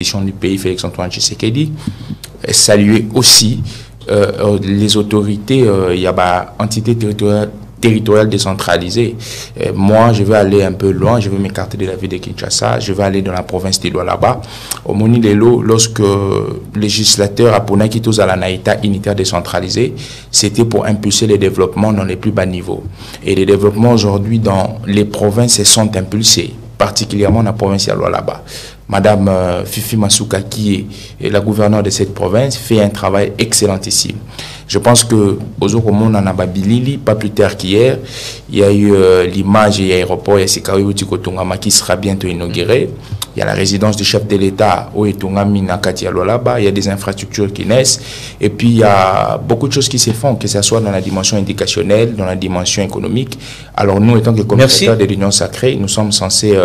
du pays, Félix-Antoine Tshisekedi. Saluer aussi les autorités, il y a entités territoriales décentralisées. Moi, je vais aller un peu loin, je vais m'écarter de la ville de Kinshasa, je vais aller dans la province de Lualaba. Au Moni Lelo, lorsque le législateur a pour à la Naïta unitaire décentralisée, c'était pour impulser les développements dans les plus bas niveaux. Et les développements aujourd'hui dans les provinces sont impulsés, particulièrement dans la province de Lualaba. Madame Fifi Masuka, qui est la gouverneure de cette province, fait un travail excellentissime. Je pense que aux autres monde en Ababilili, pas plus tard qu'hier, il y a eu l'image et l'aéroport qui sera bientôt inauguré. Il y a la résidence du chef de l'État au Etungami Nakatia Lualaba. Il y a des infrastructures qui naissent. Et puis il y a beaucoup de choses qui se font, que ce soit dans la dimension éducationnelle, dans la dimension économique. Alors nous, étant que commissaires de l'Union sacrée, nous sommes censés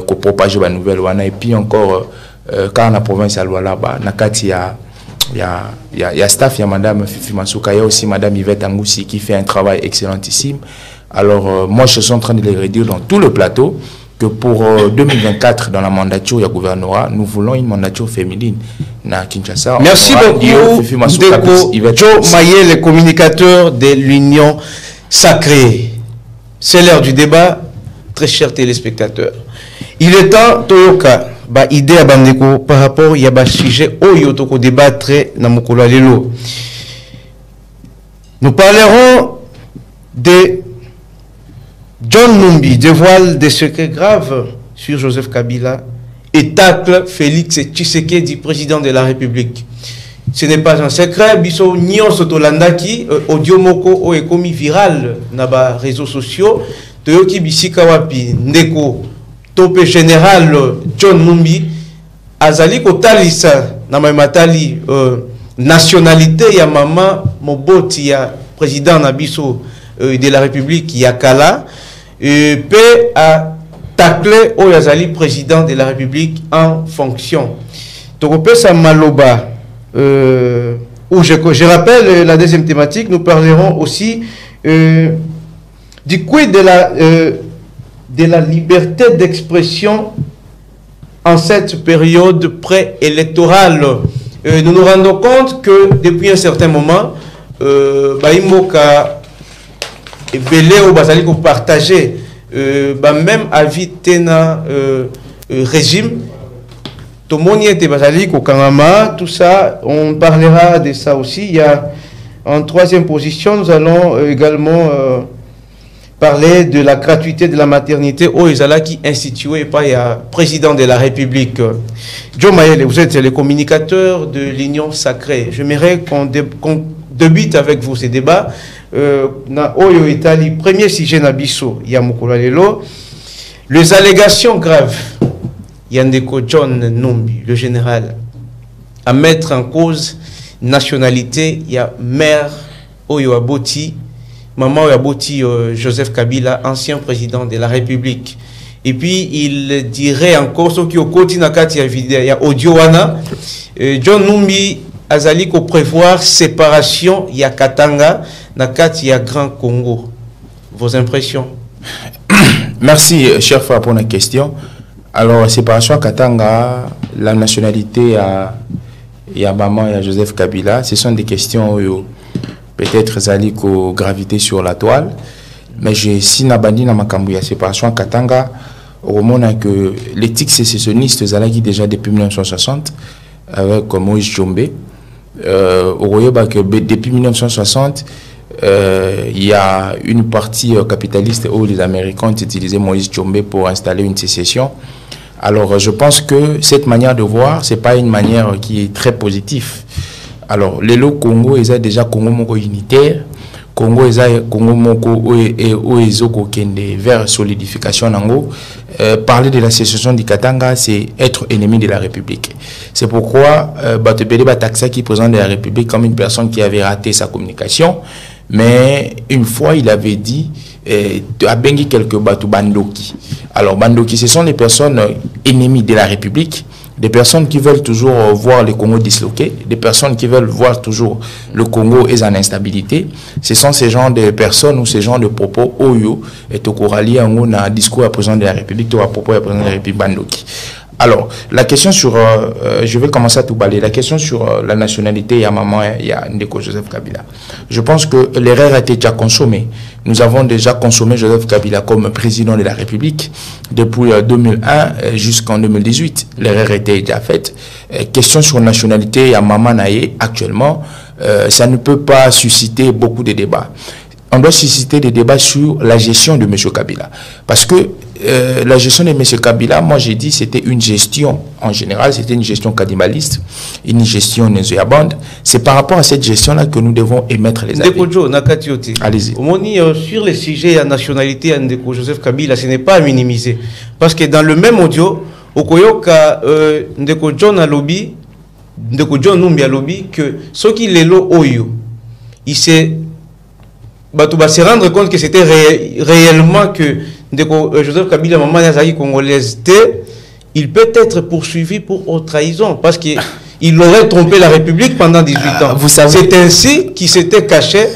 propager la nouvelle wana. Et puis encore, quand la province à Lualaba, Nakatia, il y a staff, il y a Madame Fifi Masuka, il y a aussi Madame Yvette Angoussi qui fait un travail excellentissime. Alors moi, je suis en train de les redire dans tout le plateau que pour 2024, dans la mandature, il y a gouvernorat, nous voulons une mandature féminine à Kinshasa. Merci beaucoup, Joe Maillet, le communicateur de l'Union sacrée. C'est l'heure du débat, très chers téléspectateurs. Il est temps, Toyoka, idée à Bandeko par rapport à sujet où il faut débattre dans Mokolo Lelo. Nous parlerons de John Numbi, dévoile des secrets graves sur Joseph Kabila et tacle Félix Tshisekedi, président de la République. Ce n'est pas un secret, biso nyon sotolandaki audio moko o ekomi viral na ba réseaux sociaux toyoki bisika wapi ndeko topé général John Numbi azali kotalisa na matali nationalité ya mama Moboti ya président na biso de la République Yakala peut a taclé au azali président de la République en fonction. Tokopé sa maloba où je rappelle la deuxième thématique, nous parlerons aussi du quid de la liberté d'expression en cette période préélectorale. Nous nous rendons compte que depuis un certain moment, Baïmoka et Belé au Basali pour partager même avis tena régime. Tomoni était Basali au Kanama, tout ça, on parlera de ça aussi. Il y a en troisième position, nous allons également parler de la gratuité de la maternité au Ezala qui est institué par le président de la République. Joe Maillet, vous êtes le communicateur de l'Union sacrée. J'aimerais qu'on débute avec vous ces débats. Na Oyo Italie, premier sujet Nabiso, Yamukula Lelo, les allégations graves, Yandeko John Numbi, le général, à mettre en cause nationalité, il y a mère Oyo Aboti, maman Oyo Aboti Joseph Kabila, ancien président de la République. Et puis il dirait encore, ce qui au côté Nakati il y a audio wana, John Numbi azali ko prévoir séparation il y a Katanga, Nakati il y a Grand Congo. Vos impressions? Merci cher frère pour la question. Alors séparation Katanga, la nationalité il y a maman, il y a Joseph Kabila, ce sont des questions peut-être zali ko gravité sur la toile, mais j'ai si nabandi na makambu ya séparation Katanga au moment que l'éthique sécessionniste zalaki déjà depuis 1960 avec Moïse Tshombe. Depuis 1960, il y a une partie capitaliste où les Américains ont utilisé Moïse Tshombe pour installer une sécession. Alors, je pense que cette manière de voir, ce n'est pas une manière qui est très positive. Alors, le Congo, ils ont déjà Congo moko unitaire. Congo, ils ont Congo moko vers solidification nango. Parler de la sécession du Katanga, c'est être ennemi de la République. C'est pourquoi Batebele Bataxa, qui présente de la République comme une personne qui avait raté sa communication, mais une fois il avait dit à Bengi quelques Batu Bandoki. Alors Bandoki, ce sont les personnes ennemies de la République, des personnes qui veulent toujours voir le Congo disloqué, des personnes qui veulent voir toujours le Congo est en instabilité. Ce sont ces genres de personnes ou ces genres de propos Oyo et Tokorali en un discours à président de la République, à propos à président de la République Bandoki. Alors, la question sur... je vais commencer à tout balayer. La question sur la nationalité, il y a maman, il y a Ndeko Joseph Kabila. Je pense que l'erreur a été déjà consommée. Nous avons déjà consommé Joseph Kabila comme président de la République depuis 2001 jusqu'en 2018. L'erreur était déjà faite. Question sur nationalité, il y a maman Naye actuellement. Ça ne peut pas susciter beaucoup de débats. On doit susciter des débats sur la gestion de M. Kabila. Parce que la gestion de M. Kabila, moi j'ai dit, c'était une gestion, en général, c'était une gestion cadimaliste, une gestion nézéabande. C'est par rapport à cette gestion-là que nous devons émettre les avis. Allez-y. Sur les sujets à nationalité de Joseph Kabila, ce n'est pas à minimiser. Parce que dans le même audio, Okoyoka Ndeko John a lobby, Ndeko John Numbi a lobby, que ceux qui les lo oyo, il s'est se rendre compte que c'était réellement que Joseph Kabila, maman Nazari congolaise, il peut être poursuivi pour haute trahison parce qu'il aurait trompé la République pendant 18 ans. C'est ainsi qu'il s'était caché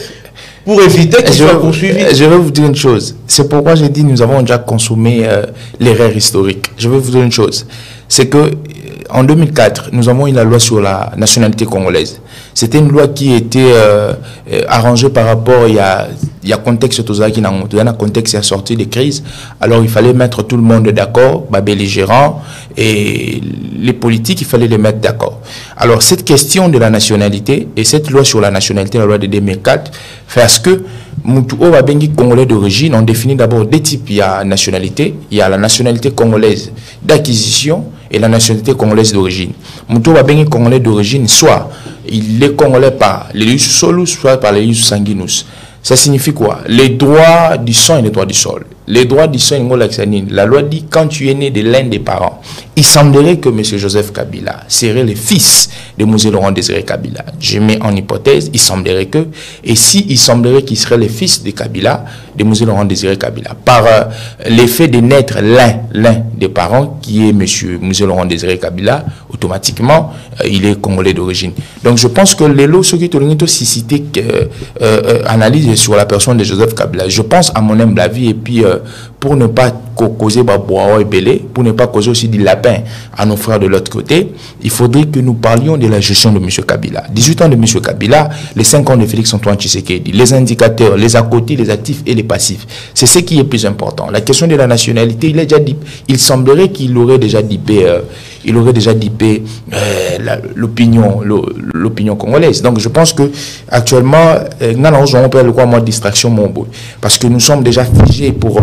pour éviter qu'il soit poursuivi. Je vais vous dire une chose. C'est pourquoi j'ai dit nous avons déjà consommé l'erreur historique. Je vais vous dire une chose. C'est que en 2004, nous avons eu la loi sur la nationalité congolaise. C'était une loi qui était arrangée par rapport, il y a contexte qui a contexte à sortir des crises. Alors il fallait mettre tout le monde d'accord, les gérants et les politiques, il fallait les mettre d'accord. Alors cette question de la nationalité et cette loi sur la nationalité, la loi de 2004, fait à ce que Moutou Babengi congolais d'origine, on définit d'abord deux types. Il y a nationalité, il y a la nationalité congolaise d'acquisition et la nationalité congolaise d'origine. Moutou Babengi congolais d'origine, soit il est congolais par les lius solus, soit par les lius sanguinus. Ça signifie quoi? Les droits du sang et les droits du sol. Les droits du sang, la loi dit quand tu es né de l'un des parents. Il semblerait que M. Joseph Kabila serait le fils de M. Laurent Désiré Kabila. Je mets en hypothèse, il semblerait que, et si il semblerait qu'il serait le fils de Kabila, de M. Laurent Désiré Kabila, par l'effet de naître l'un des parents, qui est M. Laurent Désiré Kabila, automatiquement, il est congolais d'origine. Donc je pense que les lots, ceux qui ont suscité analyse sur la personne de Joseph Kabila, je pense à mon humble avis, et puis pour ne pas causer bois et belé, pour ne pas causer aussi du lapin à nos frères de l'autre côté, il faudrait que nous parlions de la gestion de M. Kabila. 18 ans de M. Kabila, les 5 ans de Félix-Antoine Tshisekedi, les indicateurs, les à côté, les actifs et les passifs. C'est ce qui est plus important. La question de la nationalité, il semblerait qu'il aurait déjà dipé l'opinion congolaise. Donc je pense que actuellement, nous avons le quoi moi distraction mon beau, parce que nous sommes déjà figés pour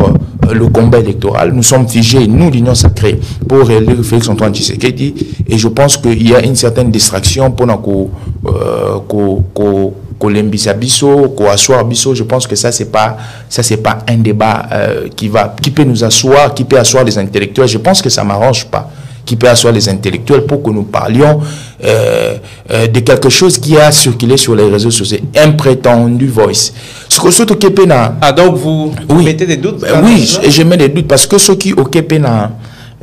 le combat électoral. Nous sommes figés, nous, l'Union sacrée, pour élire Félix-Antoine Tshisekedi. Et je pense qu'il y a une certaine distraction pour je pense que ça c'est pas un débat qui peut nous asseoir, qui peut asseoir les intellectuels. Je pense que ça m'arrange pas, qui peut asseoir les intellectuels pour que nous parlions de quelque chose qui a circulé sur les réseaux sociaux, un prétendu voice. Donc vous mettez des doutes? Oui, je mets des doutes parce que ceux qui occupent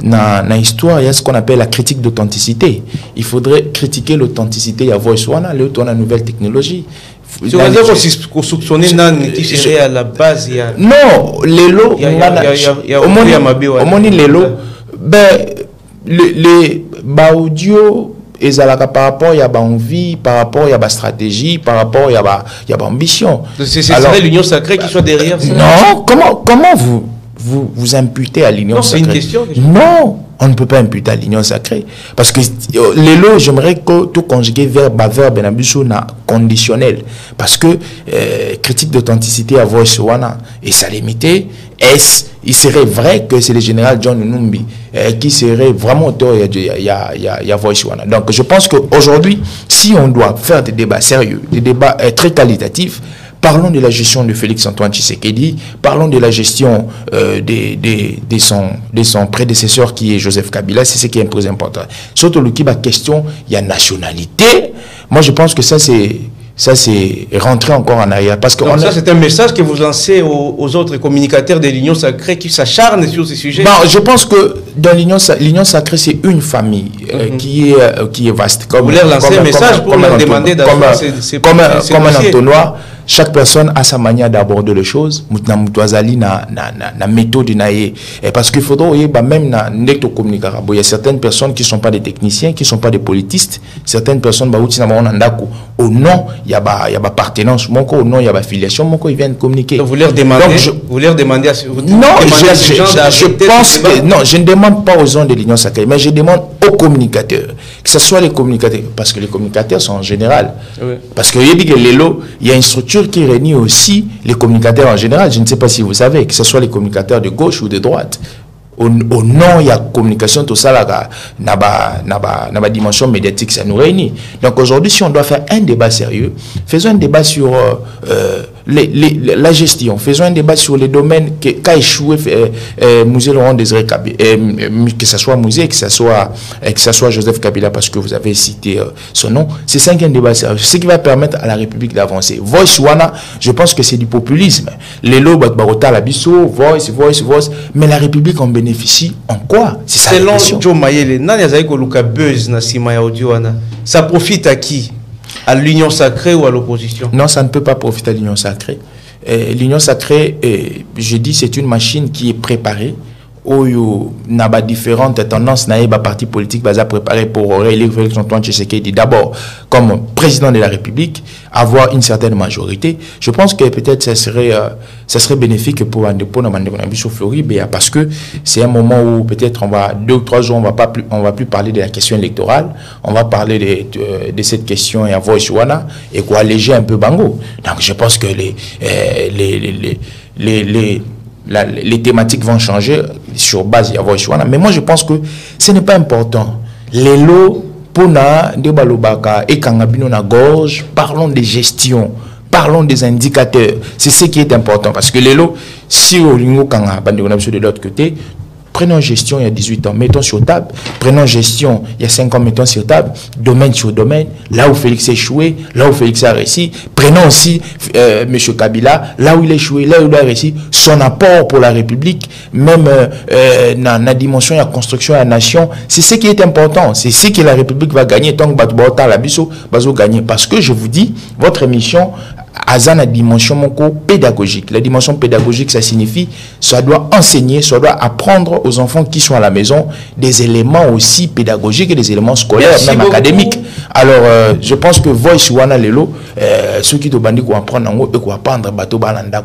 dans l'histoire, il y a ce qu'on appelle la critique d'authenticité. Il faudrait critiquer l'authenticité. Il y a voice one, la nouvelle technologie. Tu veux dire qu'on soupçonne qui serait à la base? Non, les lots, au moins les lots, les audio et par rapport à la envie, par rapport à la stratégie, par rapport à la ambition. C'est l'Union sacrée qui soit derrière ça? Non, comment vous imputez à l'Union sacrée? C'est une question. Non, on ne peut pas imputer à l'Union sacrée. Parce que les lots, j'aimerais que tout conjuguer verbe conditionnel. Parce que critique d'authenticité à voice wana et sa limité, il serait vrai que c'est le général John Numbi qui serait vraiment auteur il y a voice wana. Donc je pense qu'aujourd'hui, si on doit faire des débats sérieux, des débats très qualitatifs, parlons de la gestion de Félix-Antoine Tshisekedi, parlons de la gestion de son prédécesseur qui est Joseph Kabila, c'est ce qui est très important. Surtout le qui va question, il y a nationalité. Moi je pense que ça c'est rentrer encore en arrière. Parce que c'est un message que vous lancez aux autres communicateurs de l'Union sacrée qui s'acharnent sur ces sujets. Je pense que dans l'Union sacrée, c'est une famille qui est vaste. Vous leur lancez un message pour leur demander comme un entonnoir. chaque personne a sa manière d'aborder les choses. Na méthode parce qu'il faudrait même il y a certaines personnes qui ne sont pas des techniciens, qui ne sont pas des politistes. Certaines personnes au nom il y a appartenance, au nom il y a affiliation, ils viennent communiquer. Vous leur demandez, je pense que non, je ne demande pas aux gens de l'Union sacrée, mais je demande aux communicateurs, que ce soit les communicateurs, parce que les communicateurs sont en général. Oui. Parce que il y a une structure qui réunit aussi les communicateurs en général. Je ne sais pas si vous savez, que ce soit les communicateurs de gauche ou de droite. Au nom, il y a communication, tout ça, là, na dimension médiatique, ça nous réunit. Donc aujourd'hui, si on doit faire un débat sérieux, faisons un débat sur la gestion, faisons un débat sur les domaines qu'a échoué Musée Laurent Désiré Kabila, que ce soit Musée, que ce soit Joseph Kabila, parce que vous avez cité son nom. C'est ça qui est un débat sérieux. C'est ce qui va permettre à la République d'avancer. Voice Wana, je pense que c'est du populisme. Les lots, Barota, Labisso, voice, mais la République en bénéficie en quoi? C'est ça. Selon Joe Mayele, ça profite à qui? À l'Union sacrée ou à l'opposition? Non, ça ne peut pas profiter à l'Union sacrée. L'Union sacrée, je dis, c'est une machine qui est préparée, où il y a différentes tendances, il y a des partis politiques préparés pour réélire Félix Antoine Tshisekedi d'abord comme président de la République, avoir une certaine majorité. Je pense que peut-être ça serait bénéfique pour Andeko Floride, parce que c'est un moment où peut-être 2 ou 3 jours, on va plus parler de la question électorale, on va parler de cette question et à Voice Wana et quoi alléger un peu Bango. Donc je pense que les thématiques vont changer sur base de Voice Wana. Mais moi, je pense que ce n'est pas important. Les lots, Pona, Debalobaka et Kangabino na gorge, parlons de gestion, parlons des indicateurs. C'est ce qui est important. Parce que les lots, si au Lingo Kangabino de l'autre côté, prenons gestion il y a 18 ans, mettons sur table. Prenons gestion il y a 5 ans, mettons sur table. Domaine sur domaine. Là où Félix a échoué, là où Félix a réussi. Prenons aussi M. Kabila, là où il a échoué, là où il a réussi. Son apport pour la République, même dans la dimension de la construction de la nation. C'est ce qui est important. C'est ce que la République va gagner. Tant que Batoubaota, la Bisso, va gagner. Parce que je vous dis, votre émission a la dimension pédagogique. La dimension pédagogique, ça signifie ça doit enseigner, ça doit apprendre aux enfants qui sont à la maison des éléments aussi pédagogiques et des éléments scolaires, même académiques. Alors, je pense que Voice Wana Lelo, ceux qui doivent apprendre, et apprendre, bateau balanda,